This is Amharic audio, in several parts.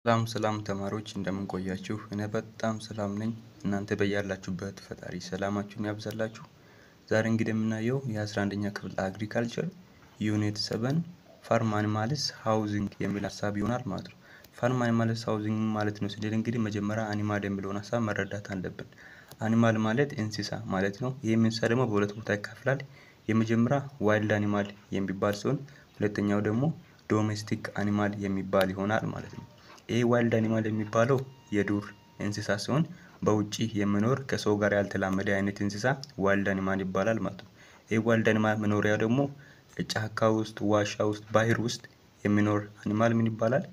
ሰላም ተማሪዎች እንደምን ቆያችሁ? እኔ በጣም ሰላም ነኝ። እናንተ በያላችሁበት ፈጣሪ ሰላማችሁን ያብዛላችሁ። ዛሬ እንግዲህ የምናየው የ11ኛ ክፍል አግሪካልቸር ዩኒት 7 ፋርም አኒማልስ ሃውዚንግ የሚል ሀሳብ ይሆናል ማለት ነው። ፋርም አኒማልስ ሃውዚንግ ማለት ነው ስንል እንግዲህ መጀመሪያ አኒማል የሚለውን ሀሳብ መረዳት አለብን። አኒማል ማለት እንስሳ ማለት ነው። ይህም እንስሳ ደግሞ በሁለት ቦታ ይከፈላል። የመጀመሪያ ዋይልድ አኒማል የሚባል ሲሆን ሁለተኛው ደግሞ ዶሜስቲክ አኒማል የሚባል ይሆናል ማለት ነው። ይህ ዋይልድ አኒማል የሚባለው የዱር እንስሳ ሲሆን በውጪ የሚኖር ከሰው ጋር ያልተላመደ አይነት እንስሳ ዋይልድ አኒማል ይባላል ማለት ነው። ይህ ዋይልድ አኒማል መኖሪያ ደግሞ ጫካ ውስጥ፣ ዋሻ ውስጥ፣ ባህር ውስጥ የሚኖር አኒማል ምን ይባላል?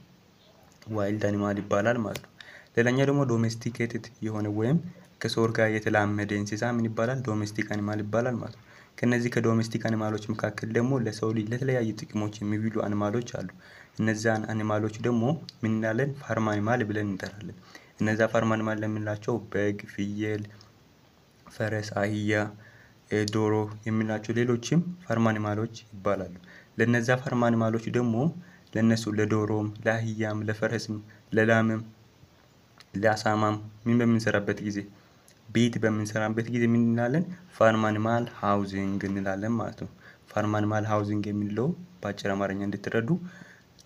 ዋይልድ አኒማል ይባላል ማለት ነው። ሌላኛው ደግሞ ዶሜስቲኬትድ የሆነ ወይም ከሰው ጋር የተላመደ እንስሳ ምን ይባላል? ዶሜስቲክ አኒማል ይባላል ማለት ነው። ከነዚህ ከዶሜስቲክ አኒማሎች መካከል ደግሞ ለሰው ልጅ ለተለያዩ ጥቅሞች የሚውሉ አኒማሎች አሉ። እነዛን አኒማሎች ደግሞ ምን እንላለን? ፋርም አኒማል ብለን እንጠራለን። እነዛ ፋርም አኒማል ለምንላቸው በግ፣ ፍየል፣ ፈረስ፣ አህያ፣ ዶሮ የምንላቸው ሌሎችም ፋርም አኒማሎች ይባላሉ። ለነዛ ፋርም አኒማሎች ደግሞ ለነሱ ለዶሮም፣ ለአህያም፣ ለፈረስም፣ ለላምም፣ ለአሳማም ምን በምንሰራበት ጊዜ ቤት በምንሰራበት ጊዜ ምን እንላለን? ፋርም አኒማል ሃውዚንግ እንላለን ማለት ነው። ፋርም አኒማል ሃውዚንግ የሚለው በአጭር አማርኛ እንድትረዱ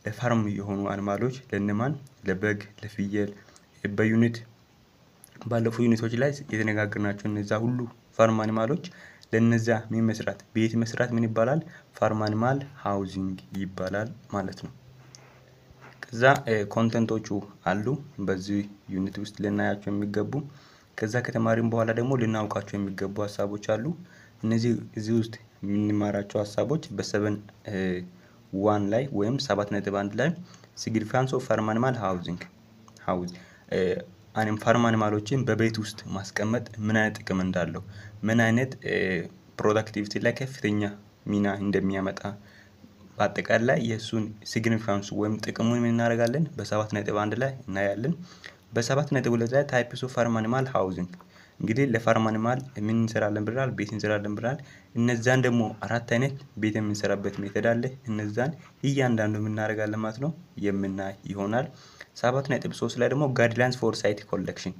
ለፋርም የሆኑ አኒማሎች ለነማን? ለበግ፣ ለፍየል በዩኒት ባለፉት ዩኒቶች ላይ የተነጋገርናቸው እነዛ ሁሉ ፋርም አኒማሎች ለነዛ ምን መስራት ቤት መስራት ምን ይባላል? ፋርም አኒማል ሃውዚንግ ይባላል ማለት ነው። ከዛ ኮንተንቶቹ አሉ በዚህ ዩኒት ውስጥ ልናያቸው የሚገቡ ከዛ ከተማሪም በኋላ ደግሞ ልናውቃቸው የሚገቡ ሀሳቦች አሉ። እነዚህ እዚህ ውስጥ የምንማራቸው ሀሳቦች በ7.1 ላይ ወይም 7.1 ላይ ሲግኒፊካንስ ኦፍ ፋርም አኒማል ሃውዚንግ ፋርም አኒማሎችን በቤት ውስጥ ማስቀመጥ ምን አይነት ጥቅም እንዳለው፣ ምን አይነት ፕሮዳክቲቪቲ ላይ ከፍተኛ ሚና እንደሚያመጣ በአጠቃላይ የእሱን ሲግኒፊካንሱ ወይም ጥቅሙን ምን እናደርጋለን በ7.1 ላይ እናያለን። በ7.2 ላይ ታይፕስ ኦፍ ፋርም አኒማል ሃውዚንግ እንግዲህ ለፋርም አኒማል ምን እንሰራለን ብለናል? ቤት እንሰራለን ብለናል። እነዛን ደግሞ አራት አይነት ቤት የምንሰራበት ሜተድ አለ። እነዛን እያንዳንዱ ምን እናደርጋለን ማለት ነው የምናይ ይሆናል። 7.3 ላይ ደግሞ ጋይድላይንስ ፎር ሳይት ኮሌክሽን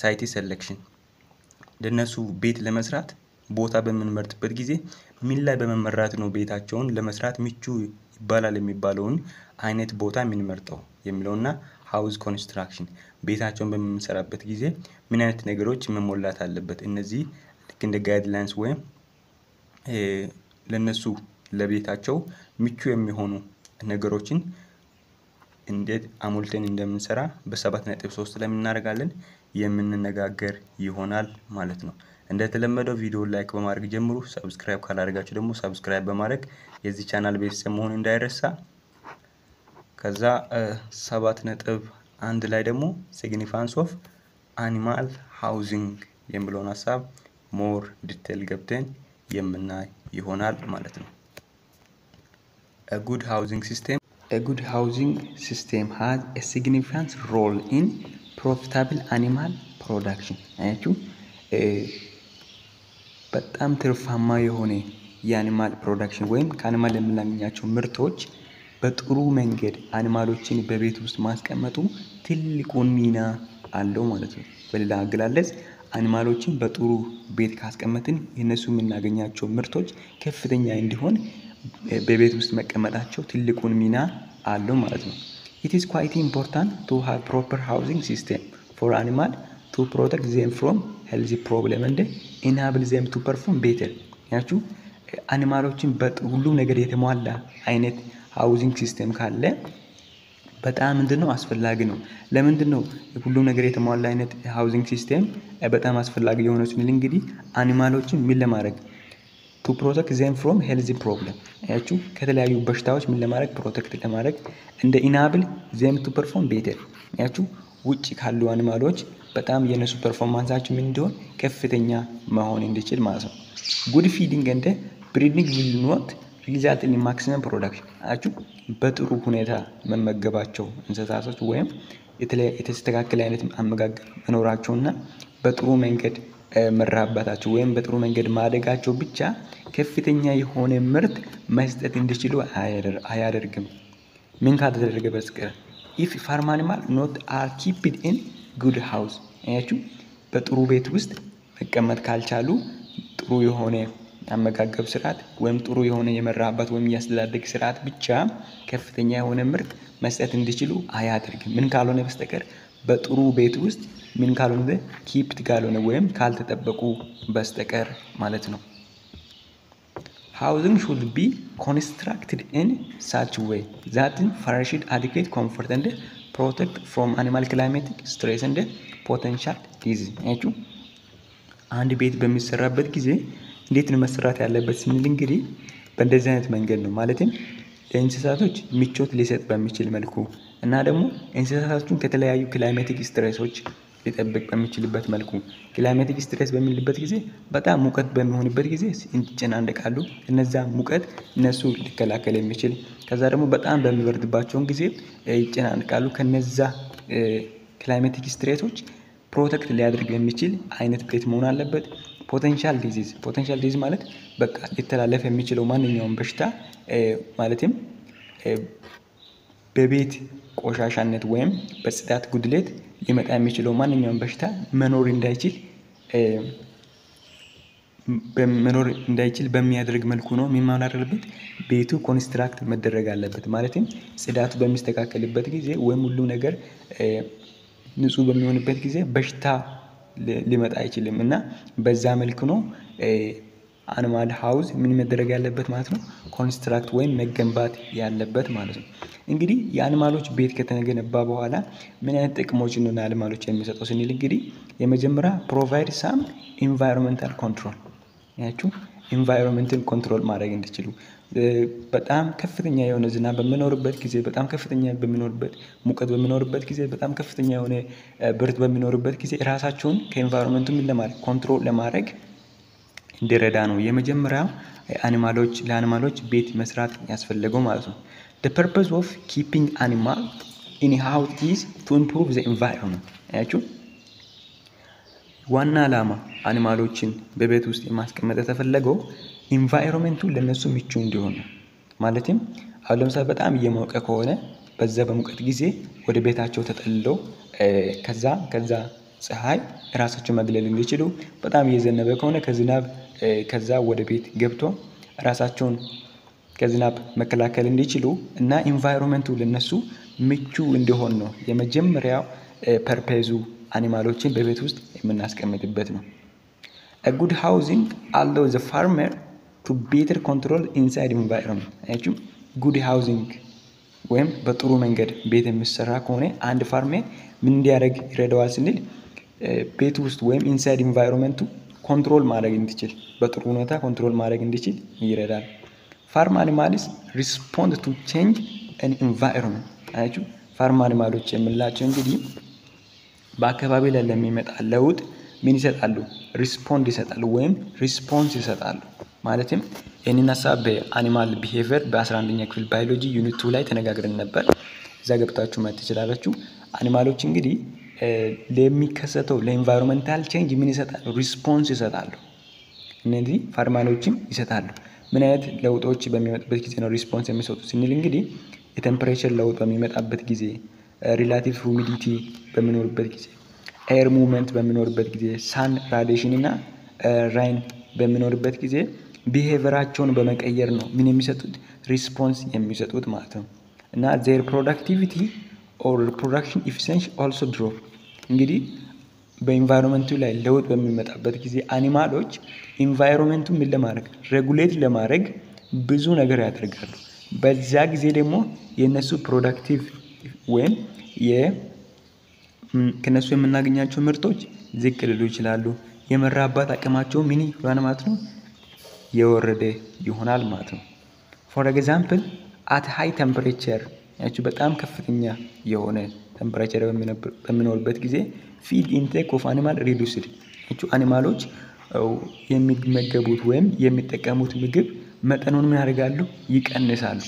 ሳይት ሴሌክሽን ለነሱ ቤት ለመስራት ቦታ በምንመርጥበት ጊዜ ምን ላይ በመመራት ነው ቤታቸውን ለመስራት ምቹ ይባላል የሚባለውን አይነት ቦታ የምንመርጠው የሚለውና ሃውስ ኮንስትራክሽን ቤታቸውን በምንሰራበት ጊዜ ምን አይነት ነገሮች መሞላት አለበት፣ እነዚህ ልክ እንደ ጋይድላይንስ ወይም ለነሱ ለቤታቸው ምቹ የሚሆኑ ነገሮችን እንዴት አሞልተን እንደምንሰራ በ7.3 ላይ እናደርጋለን የምንነጋገር ይሆናል ማለት ነው። እንደተለመደው ቪዲዮ ላይክ በማድረግ ጀምሩ። ሰብስክራይብ ካላደረጋችሁ ደግሞ ሰብስክራይብ በማድረግ የዚህ ቻናል ቤተሰብ መሆን እንዳይረሳ። ከዛ 7.1 ላይ ደግሞ ሲግኒፊካንስ ኦፍ አኒማል ሃውዚንግ የሚለውን ሀሳብ ሞር ዲቴል ገብተን የምናይ ይሆናል ማለት ነው። A good housing system has a significant role in profitable animal production። አያችሁ በጣም ትርፋማ የሆነ የአኒማል ፕሮዳክሽን ወይም ከአኒማል የምናገኛቸው ምርቶች በጥሩ መንገድ አኒማሎችን በቤት ውስጥ ማስቀመጡ ትልቁን ሚና አለው ማለት ነው። በሌላ አገላለጽ አኒማሎችን በጥሩ ቤት ካስቀመጥን የነሱ የምናገኛቸው ምርቶች ከፍተኛ እንዲሆን በቤት ውስጥ መቀመጣቸው ትልቁን ሚና አለው ማለት ነው። It is quite important to have proper housing system for animal to protect them from health problem and enable them to perform better። ያችሁ አኒማሎችን በሁሉም ነገር የተሟላ አይነት ሃውዚንግ ሲስተም ካለ በጣም ምንድነው አስፈላጊ ነው። ለምንድነው ሁሉም ነገር የተሟላ አይነት ሃውዚንግ ሲስተም በጣም አስፈላጊ የሆነው ስንል እንግዲህ አኒማሎችን ምን ለማድረግ to protect them from health problem ያችሁ ከተለያዩ በሽታዎች ምን ለማድረግ ፕሮቴክት ለማድረግ እንደ enable them to perform better ያችሁ ውጪ ካሉ አኒማሎች በጣም የነሱ ፐርፎርማንሳቸው ምን እንዲሆን ከፍተኛ መሆን እንዲችል ማለት ነው። good feeding and breeding will not result in maximum production ያችሁ በጥሩ ሁኔታ መመገባቸው እንስሳቶች ወይም የተስተካከለ አይነት አመጋገብ መኖራቸውና በጥሩ መንገድ መራባታቸው ወይም በጥሩ መንገድ ማደጋቸው ብቻ ከፍተኛ የሆነ ምርት መስጠት እንዲችሉ አያደርግም። ምን ካልተደረገ በስተቀር if farm animal not are kept in good house አያችሁ በጥሩ ቤት ውስጥ መቀመጥ ካልቻሉ ጥሩ የሆነ አመጋገብ ስርዓት ወይም ጥሩ የሆነ የመራባት ወይም ያስተዳደግ ስርዓት ብቻ ከፍተኛ የሆነ ምርት መስጠት እንዲችሉ አያደርግም ምን ካልሆነ በስተቀር በጥሩ ቤት ውስጥ ምን ካልሆነ ኪፕት ካልሆነ ወይም ካልተጠበቁ በስተቀር ማለት ነው Housing should be constructed in such a way that furnishes adequate comfort and protect from animal climatic stress and potential disease. አያችሁ አንድ ቤት በሚሰራበት ጊዜ እንዴት ነው መሰራት ያለበት ስንል እንግዲህ በእንደዚህ አይነት መንገድ ነው ማለትም ለእንስሳቶች ምቾት ሊሰጥ በሚችል መልኩ እና ደግሞ እንስሳቶችን ከተለያዩ ክላይማቲክ ስትሬሶች ሊጠብቅ በሚችልበት መልኩ ክላይማቲክ ስትሬስ በሚልበት ጊዜ በጣም ሙቀት በሚሆንበት ጊዜ ይጨናነቃሉ እነዛ ሙቀት እነሱ ሊከላከል የሚችል ከዛ ደግሞ በጣም በሚበርድባቸው ጊዜ ይጨናነቃሉ ከነዛ ክላይማቲክ ስትሬሶች ፕሮቴክት ሊያደርግ የሚችል አይነት ቤት መሆን አለበት ፖቴንሻል ዲዚዝ ማለት በቃ ሊተላለፍ የሚችለው ማንኛውም በሽታ ማለትም በቤት ቆሻሻነት ወይም በጽዳት ጉድለት ሊመጣ የሚችለው ማንኛውም በሽታ መኖር እንዳይችል በሚያደርግ መልኩ ነው የሚማል አይደለበት ቤቱ ኮንስትራክት መደረግ አለበት ማለትም ጽዳቱ በሚስተካከልበት ጊዜ ወይም ሁሉ ነገር ንጹህ በሚሆንበት ጊዜ በሽታ ሊመጣ አይችልም እና በዛ መልኩ ነው አኒማል ሃውስ ምን መደረግ ያለበት ማለት ነው ኮንስትራክት ወይም መገንባት ያለበት ማለት ነው እንግዲህ የአኒማሎች ቤት ከተገነባ በኋላ ምን አይነት ጥቅሞችን ነው ለአኒማሎች የሚሰጠው ስንል እንግዲህ የመጀመሪያ ፕሮቫይድ ሳም ኢንቫይሮንመንታል ኮንትሮል ያችሁ ኢንቫይሮንመንትን ኮንትሮል ማድረግ እንዲችሉ በጣም ከፍተኛ የሆነ ዝናብ በሚኖርበት ጊዜ በጣም ከፍተኛ በሚኖርበት ሙቀት በሚኖርበት ጊዜ በጣም ከፍተኛ የሆነ ብርድ በሚኖርበት ጊዜ ራሳቸውን ከኢንቫይሮንመንቱ ምን ለማድረግ ኮንትሮል ለማድረግ እንዲረዳ ነው የመጀመሪያው ለአኒማሎች ቤት መስራት ያስፈልገው ማለት ነው The purpose of keeping animal in a house is to improve the environment አያችሁ ዋና ዓላማ አኒማሎችን በቤት ውስጥ ማስቀመጥ ተፈለገው ኢንቫይሮንመንቱ ለነሱ ምቹ እንዲሆን ማለትም አሁን ለምሳሌ በጣም እየሞቀ ከሆነ በዛ በሙቀት ጊዜ ወደ ቤታቸው ተጠልለው ከዛ ፀሐይ ራሳቸው መግለል እንዲችሉ በጣም እየዘነበ ከሆነ ከዛ ወደ ቤት ገብቶ ራሳቸውን ከዝናብ መከላከል እንዲችሉ እና ኢንቫይሮንመንቱ ለነሱ ምቹ እንዲሆን ነው የመጀመሪያው ፐርፐዙ አኒማሎችን በቤት ውስጥ የምናስቀምጥበት ነው A good housing allows the farmer to better control inside environment አያችሁ good housing ወይም በጥሩ መንገድ ቤት የሚሰራ ከሆነ አንድ ፋርመር ምን እንዲያደርግ ይረዳዋል ስንል ቤት ውስጥ ወይም ኢንሳይድ ኢንቫይሮንመንቱ ኮንትሮል ማድረግ እንዲችል በጥሩ ሁኔታ ኮንትሮል ማድረግ እንዲችል ይረዳል ፋርም አኒማልስ ሪስፖንድ ቱ ቼንጅ ኢን ኢንቫይሮንመንት አያችሁ ፋርም አኒማሎች የምንላቸው እንግዲህ በአካባቢ ላይ ለሚመጣ ለውጥ ምን ይሰጣሉ ሪስፖንድ ይሰጣሉ ወይም ሪስፖንስ ይሰጣሉ ማለትም ይህንን ሐሳብ በአኒማል ቢሄቪየር በ11ኛ ክፍል ባዮሎጂ ዩኒት 2 ላይ ተነጋግረን ነበር እዛ ገብታችሁ ማየት ትችላላችሁ አኒማሎች እንግዲህ ለሚከሰተው ለኢንቫይሮንመንታል ቼንጅ ምን ይሰጣሉ ሪስፖንስ ይሰጣሉ እነዚህ ፋርማሎችም ይሰጣሉ ምን አይነት ለውጦች በሚመጣበት ጊዜ ነው ሪስፖንስ የሚሰጡት ስንል እንግዲህ የቴምፕሬቸር ለውጥ በሚመጣበት ጊዜ ሪላቲቭ ሁሚዲቲ በሚኖርበት ጊዜ ኤር ሙቭመንት በሚኖርበት ጊዜ ሳን ራዲዬሽን እና ራይን በሚኖርበት ጊዜ ቢሄቪየራቸውን በመቀየር ነው ምን የሚሰጡት ሪስፖንስ የሚሰጡት ማለት ነው እና their productivity or reproduction efficiency also drop እንግዲህ በኢንቫይሮንመንቱ ላይ ለውጥ በሚመጣበት ጊዜ አኒማሎች ኢንቫይሮንመንቱን ምን ለማድረግ ሬጉሌት ለማድረግ ብዙ ነገር ያደርጋሉ በዛ ጊዜ ደግሞ የነሱ ፕሮዳክቲቭ ወይም ከነሱ የምናገኛቸው ምርቶች ዝቅ ሊሉ ይችላሉ የመራባት አቅማቸው ምን ይሆናል ማለት ነው የወረደ ይሆናል ማለት ነው for example at high temperature ያቺ በጣም ከፍተኛ የሆነ ቴምፕሬቸር በሚኖርበት ጊዜ feed intake of animal reduced ያቺ አኒማሎች የሚመገቡት ወይም የሚጠቀሙት ምግብ መጠኑን ምን ያደርጋሉ ይቀንሳሉ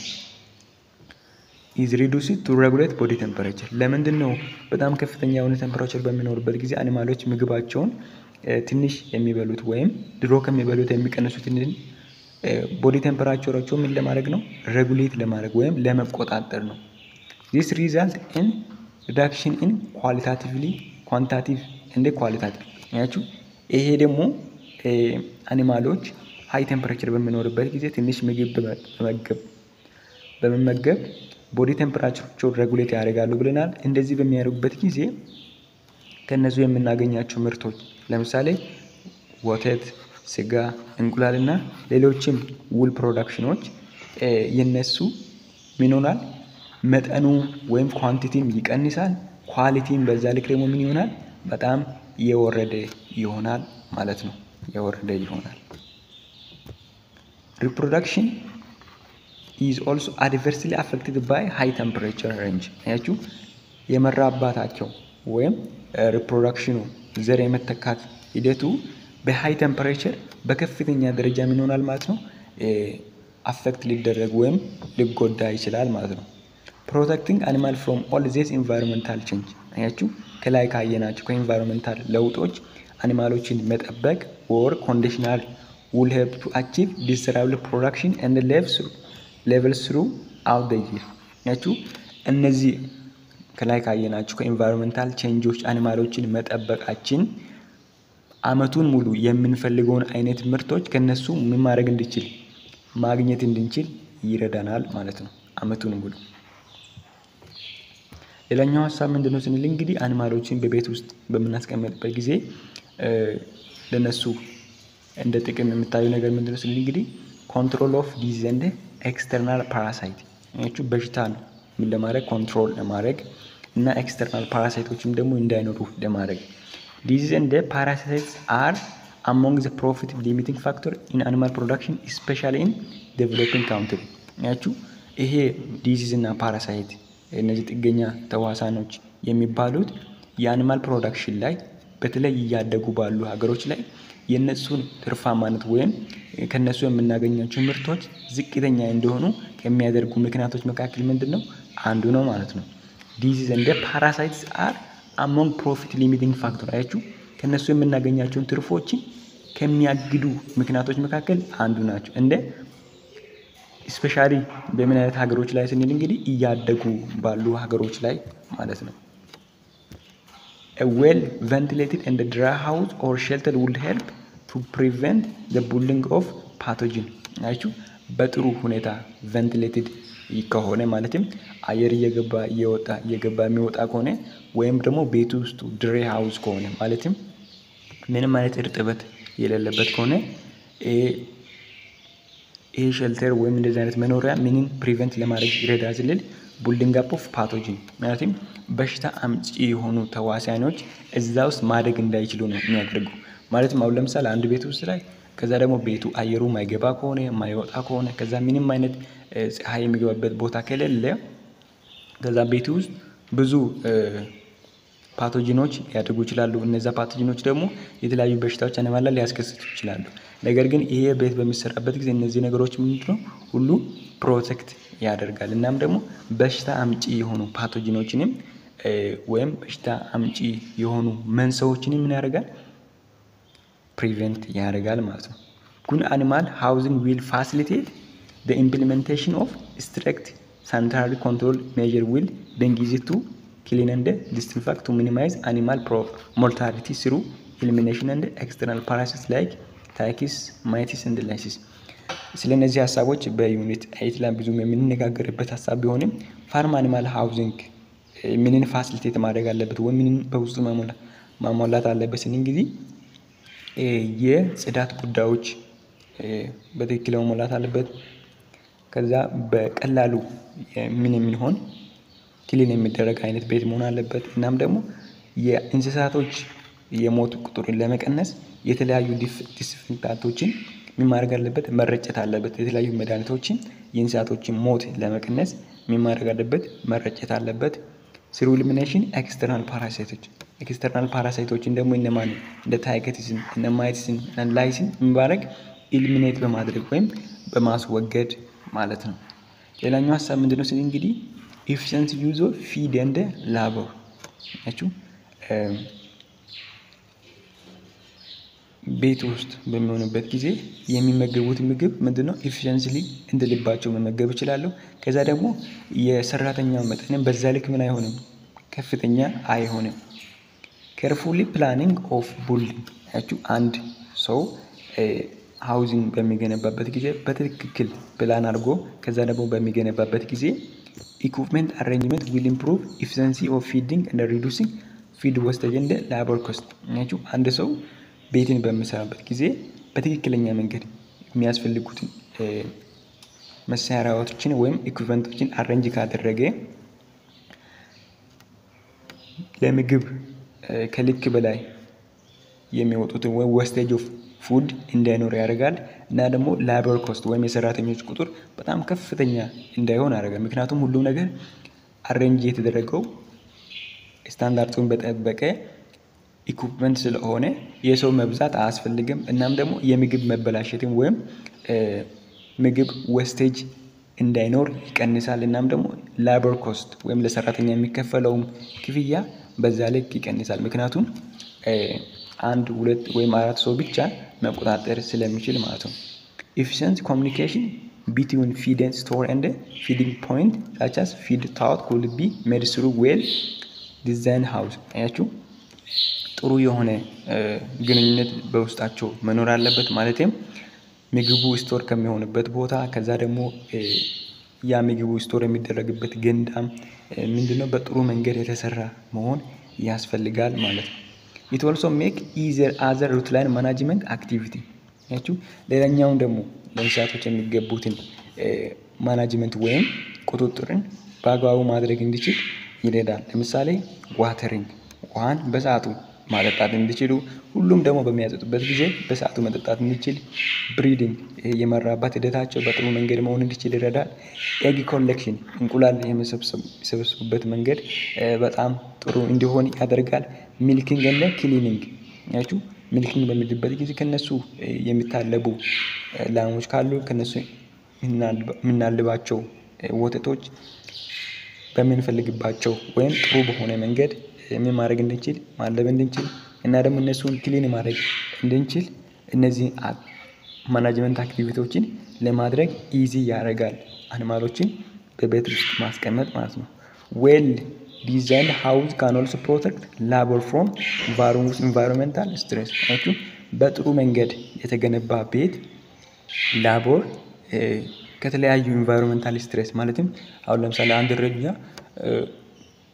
is reduced to regulate body temperature ለምንድን ነው በጣም ከፍተኛ የሆነ ቴምፕሬቸር በሚኖርበት ጊዜ አኒማሎች ምግባቸውን ትንሽ የሚበሉት ወይም ድሮ ከሚበሉት የሚቀንሱት ቦዲ ቴምፕሬቸራቸው ምን ለማድረግ ነው ሬጉሌት ለማድረግ ወይም ለመቆጣጠር ነው This result in reduction in quantitative and qualitative ያችሁ ይሄ ደግሞ አኒማሎች ሃይ ቴምፐሬቸር በሚኖርበት ጊዜ ትንሽ ምግብ በመመገብ ቦዲ ቴምፐሬቸራቸውን ሬጉሌት ያደርጋሉ ብለናል። እንደዚህ በሚያደርጉበት ጊዜ ከነሱ የምናገኛቸው ምርቶች ለምሳሌ ወተት፣ ስጋ፣ እንቁላልና ሌሎችም ውል ፕሮዳክሽኖች የነሱ ምን ይሆናል መጠኑ ወይም ኳንቲቲም ይቀንሳል። ኳሊቲም በዛ ልክ ደግሞ ምን ይሆናል በጣም የወረደ ይሆናል ማለት ነው። የወረደ ይሆናል። Reproduction is also adversely affected by high temperature range ያችሁ የመራባታቸው ወይም ሪፕሮዳክሽኑ ዘር የመተካት ሂደቱ በሃይ ቴምፐሬቸር በከፍተኛ ደረጃ ምን ይሆናል ማለት ነው አፌክት ሊደረግ ወይም ሊጎዳ ይችላል ማለት ነው። Protecting animal from all these environmental change ያችሁ ከላይ ካየናቸው ከኢንቫይሮንመንታል ለውጦች አኒማሎችን መጠበቅ or conditional will help to achieve desirable production and levels throughout the year ያችሁ እነዚህ ከላይ ካየናቸው ከኢንቫይሮንመንታል ቼንጆች አኒማሎችን መጠበቃችን አመቱን ሙሉ የምንፈልገውን አይነት ምርቶች ከነሱ ምን ማድረግ እንድንችል ማግኘት እንድንችል ይረዳናል ማለት ነው አመቱን ሙሉ። ሌላኛው ሐሳብ ምንድነው ስንል እንግዲህ አኒማሎችን በቤት ውስጥ በመናስቀምጥበት ጊዜ ለነሱ እንደ ጥቅም የምታየው ነገር ምንድነው ስንል እንግዲህ ኮንትሮል ኦፍ ዲዚዝ ኤንድ ኤክስተርናል ፓራሳይት ያችሁ በሽታን ምን ለማድረግ ኮንትሮል ለማድረግ እና ኤክስተርናል ፓራሳይቶችም ደግሞ እንዳይኖሩ ለማድረግ Disease and parasites are among the profit limiting factor in animal production especially in developing country ያችሁ ይሄ ዲዚዝ እና ፓራሳይት እነዚህ ጥገኛ ተዋሳኖች የሚባሉት የአኒማል ፕሮዳክሽን ላይ በተለይ ያደጉ ባሉ ሀገሮች ላይ የነሱን ትርፋማነት ወይም ከነሱ የምናገኛቸው ምርቶች ዝቅተኛ እንደሆኑ ከሚያደርጉ ምክንያቶች መካከል ምንድነው አንዱ ነው ማለት ነው። Disease and parasites are among profit limiting factor ያችሁ ከነሱ የምናገኛቸውን ትርፎችን ከሚያግዱ ምክንያቶች መካከል አንዱ ናቸው። እንደ ስፔሻሊ በምን አይነት ሀገሮች ላይ ስንል እንግዲህ እያደጉ ባሉ ሀገሮች ላይ ማለት ነው። A well ventilated and dry house or shelter would help to prevent the building of pathogen ያችሁ በጥሩ ሁኔታ ቬንቲሌትድ ከሆነ ማለትም አየር እየገባ የሚወጣ ከሆነ ወይም ደግሞ ቤት ውስጥ ድሬ ሃውስ ከሆነ ማለትም ምንም አይነት እርጥበት የሌለበት ከሆነ ይሄ ሼልተር ወይም እንደዚህ አይነት መኖሪያ ምንን ፕሪቨንት ለማድረግ ይረዳል ስንል ቡልዲንግ አፕ ኦፍ ፓቶጂን ማለትም በሽታ አምጪ የሆኑ ተዋሲያኖች እዛ ውስጥ ማደግ እንዳይችሉ ነው የሚያደርገው። ማለትም አሁን ለምሳሌ አንድ ቤት ውስጥ ላይ ከዛ ደግሞ ቤቱ አየሩ ማይገባ ከሆነ ማይወጣ ከሆነ ከዛ ምንም አይነት ፀሐይ የሚገባበት ቦታ ከሌለ ከዛ ቤቱ ውስጥ ብዙ ፓቶጂኖች ያደጉ ይችላሉ። እነዛ ፓቶጂኖች ደግሞ የተለያዩ በሽታዎች አኒማል ላይ ሊያስከስቱ ይችላሉ። ነገር ግን ይሄ ቤት በሚሰራበት ጊዜ እነዚህ ነገሮች ምንድነው ሁሉ ፕሮቴክት ያደርጋል። እናም ደግሞ በሽታ አምጪ የሆኑ ፓቶጂኖችንም ወይም በሽታ አምጪ የሆኑ መንስኤዎችንም ምን ያደርጋል ፕሪቨንት ያደርጋል ማለት ነው። Good animal housing will facilitate the implementation of strict sanitary control measure will bring easy to clean and disinfect to minimize animal mortality through elimination and external parasites like ticks, mites and lice. ስለነዚህ ሐሳቦች በዩኒት 8 ላይ ብዙም የምንነጋገርበት ሐሳብ ቢሆንም ፋርም አኒማል ሃውዚንግ ምንን ፋሲሊቴት ማድረግ አለበት ወይ ምንን በውስጡ ማሟላት አለበት ስንል እንግዲህ የጽዳት ጉዳዮች በትክክል መሟላት አለበት። ከዛ በቀላሉ ምን የሚሆን ክሊን የሚደረግ አይነት ቤት መሆን አለበት። እናም ደግሞ የእንስሳቶች የሞት ቁጥርን ለመቀነስ የተለያዩ ዲስኢንፌክታንቶችን ምን ማድረግ አለበት መረጨት አለበት። የተለያዩ መድኃኒቶችን የእንስሳቶችን ሞት ለመቀነስ ምን ማድረግ አለበት መረጨት አለበት። ስሩ ኢሊሚኔሽን ኤክስተርናል ፓራሳይቶችን ደግሞ እነማን እንደ ታይከቲስን እነ ማይትስን እና ላይስን ማድረግ ኢሊሚኔት በማድረግ ወይም በማስወገድ ማለት ነው። ሌላኛው ሐሳብ ምንድነው ስንል እንግዲህ ኤፊሺየንት ዩዝ ኦፍ ፊድ ኤንድ ላቦር ያችሁ ቤት ውስጥ በሚሆንበት ጊዜ የሚመገቡት ምግብ ምንድነው ኤፊሽንሲሊ እንደልባቸው መመገብ ይችላሉ። ከዛ ደግሞ የሰራተኛው መጠንም በዛ ልክ ምን አይሆንም ከፍተኛ አይሆንም። carefully planning of building ያችሁ አንድ ሰው ሃውዚንግ በሚገነባበት ጊዜ በትክክል ፕላን አድርጎ ከዛ ደግሞ በሚገነባበት ጊዜ ኢኩዊፕመንት አሬንጅመንት will improve efficiency of feeding and reducing feed wastage and labor cost። ያችሁ አንድ ሰው ቤትን በሚሰራበት ጊዜ በትክክለኛ መንገድ የሚያስፈልጉትን መሳሪያዎችን ወይም ኢኩዊፕመንቶችን አሬንጅ ካደረገ ለምግብ ከልክ በላይ የሚወጡትን ወይ ዌስቴጅ ኦፍ ፉድ እንዳይኖር ያደርጋል። እና ደግሞ ላቦር ኮስት ወይም የሰራተኞች ቁጥር በጣም ከፍተኛ እንዳይሆን ያደርጋል። ምክንያቱም ሁሉም ነገር አሬንጅ የተደረገው ስታንዳርዱን በጠበቀ ኢኩዊፕመንት ስለሆነ የሰው መብዛት አያስፈልግም። እናም ደግሞ የምግብ መበላሸትም ወይም ምግብ ዌስቴጅ እንዳይኖር ይቀንሳል። እናም ደግሞ ላቦር ኮስት ወይም ለሰራተኛ የሚከፈለውም ክፍያ በዛ ልክ ይቀንሳል። ምክንያቱም አንድ ሁለት ወይም አራት ሰው ብቻ መቆጣጠር ስለሚችል ማለት ነው። efficient communication between feed and store and feeding point such as feed thought could be made through well designed house። አያችሁ ጥሩ የሆነ ግንኙነት በውስጣቸው መኖር አለበት። ማለትም ምግቡ ስቶር ከሚሆንበት ቦታ ከዛ ደግሞ ያ ምግቡ ስቶር የሚደረግበት ገንዳም ምንድነው በጥሩ መንገድ የተሰራ መሆን ያስፈልጋል ማለት ነው። it also make easier other routine management activity። ያችሁ ሌላኛው ደግሞ ለእንስሳቶች የሚገቡትን ማናጅመንት ወይም ቁጥጥርን በአግባቡ ማድረግ እንዲችል ይረዳል። ለምሳሌ ዋተሪንግ ውሃን በሰዓቱ ማጠጣት እንዲችሉ ሁሉም ደግሞ በሚያጠጡበት ጊዜ በሰዓቱ መጠጣት እንዲችል ብሪዲንግ የመራባት ሂደታቸው በጥሩ መንገድ መሆን እንዲችል ይረዳል። ኤግ ኮሌክሽን እንቁላል የመሰብሰቡበት መንገድ በጣም ጥሩ እንዲሆን ያደርጋል። ሚልኪንግ እና ክሊኒንግ ያችሁ ሚልኪንግ በሚልበት ጊዜ ከነሱ የሚታለቡ ላሞች ካሉ ከነሱ የምናልባቸው ወተቶች በምንፈልግባቸው ወይም ጥሩ በሆነ መንገድ ምን ማድረግ እንድንችል ማለብ እንድንችል እና ደግሞ እነሱን ክሊን ማድረግ እንድንችል እነዚህ ማናጅመንት አክቲቪቲዎችን ለማድረግ ኢዚ ያደርጋል። አኒማሎችን በቤት ውስጥ ማስቀመጥ ማለት ነው። ዌል ዲዛይንድ ሃውስ ካን ኦልሶ ፕሮቴክት ላቦር ፍሮም ኢንቫይሮንመንታል ስትሬስ። አያችሁ በጥሩ መንገድ የተገነባ ቤት ላቦር ከተለያዩ ኢንቫይሮንመንታል ስትሬስ ማለትም አሁን ለምሳሌ አንድ እረኛ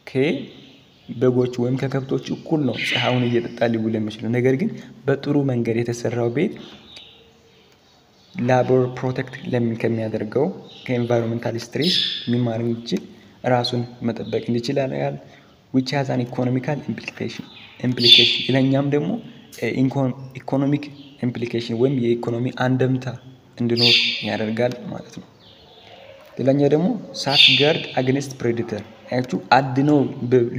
ከበጎች ወይም ከከብቶች እኩል ነው ፀሐዩን እየጠጣ ሊውል የሚችለው። ነገር ግን በጥሩ መንገድ የተሰራው ቤት ላቦር ፕሮቴክት ከሚያደርገው ከኢንቫይሮንመንታል ስትሬስ ምን ማድረግ እንዲችል ራሱን መጠበቅ እንዲችል ያደርጋል። which has an economical implication ሌላኛም ደግሞ ኢኮኖሚክ ኢምፕሊኬሽን ወይም የኢኮኖሚ አንደምታ እንዲኖር ያደርጋል ማለት ነው። ሌላኛው ደግሞ ሳፍጋርድ አግኒስት ፕሬዲተር አያችሁ አድነው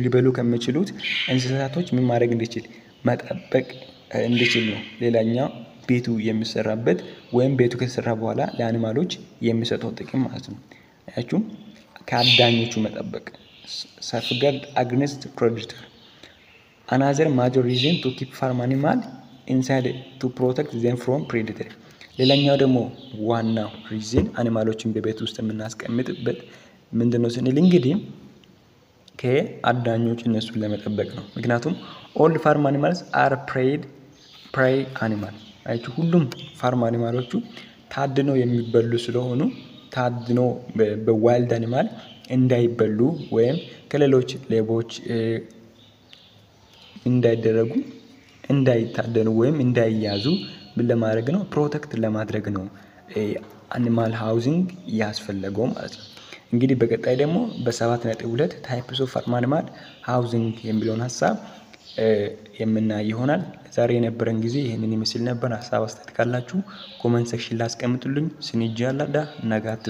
ሊበሉ ከሚችሉት እንስሳቶች ምን ማድረግ እንዲችል መጠበቅ እንዲችል ነው። ሌላኛው ቤቱ የሚሰራበት ወይም ቤቱ ከተሰራ በኋላ ለአኒማሎች የሚሰጠው ጥቅም ማለት ነው። አያችሁ ከአዳኞቹ መጠበቅ ሳፍጋርድ አግኒስት ፕሬዲተር another major reason to keep farm animal inside to protect them from predator። ሌላኛው ደግሞ ዋናው ሪዝን አኒማሎችን በቤት ውስጥ የምናስቀምጥበት ምንድነው ስንል እንግዲህ ከአዳኞች እነሱን ለመጠበቅ ነው። ምክንያቱም all farm animals are prey animal አይቱ ሁሉም ፋርም አኒማሎቹ ታድነው የሚበሉ ስለሆኑ ታድነው በዋይልድ አኒማል እንዳይበሉ ወይም ከሌሎች ሌቦች እንዳይደረጉ እንዳይታደኑ ወይም እንዳይያዙ ምን ለማድረግ ነው ፕሮቴክት ለማድረግ ነው አኒማል ሃውዚንግ ያስፈልገው ማለት ነው። እንግዲህ በቀጣይ ደግሞ በ7.2 ታይፕስ ኦፍ ፋርም አኒማል ሃውዚንግ የሚለውን ሐሳብ የምናይ ይሆናል። ዛሬ የነበረን ጊዜ ይሄንን ይመስል ነበር። ሐሳብ አስተያየት ካላችሁ ኮሜንት ሴክሽን ላይ አስቀምጡልኝ። ስንጃላዳ ነጋት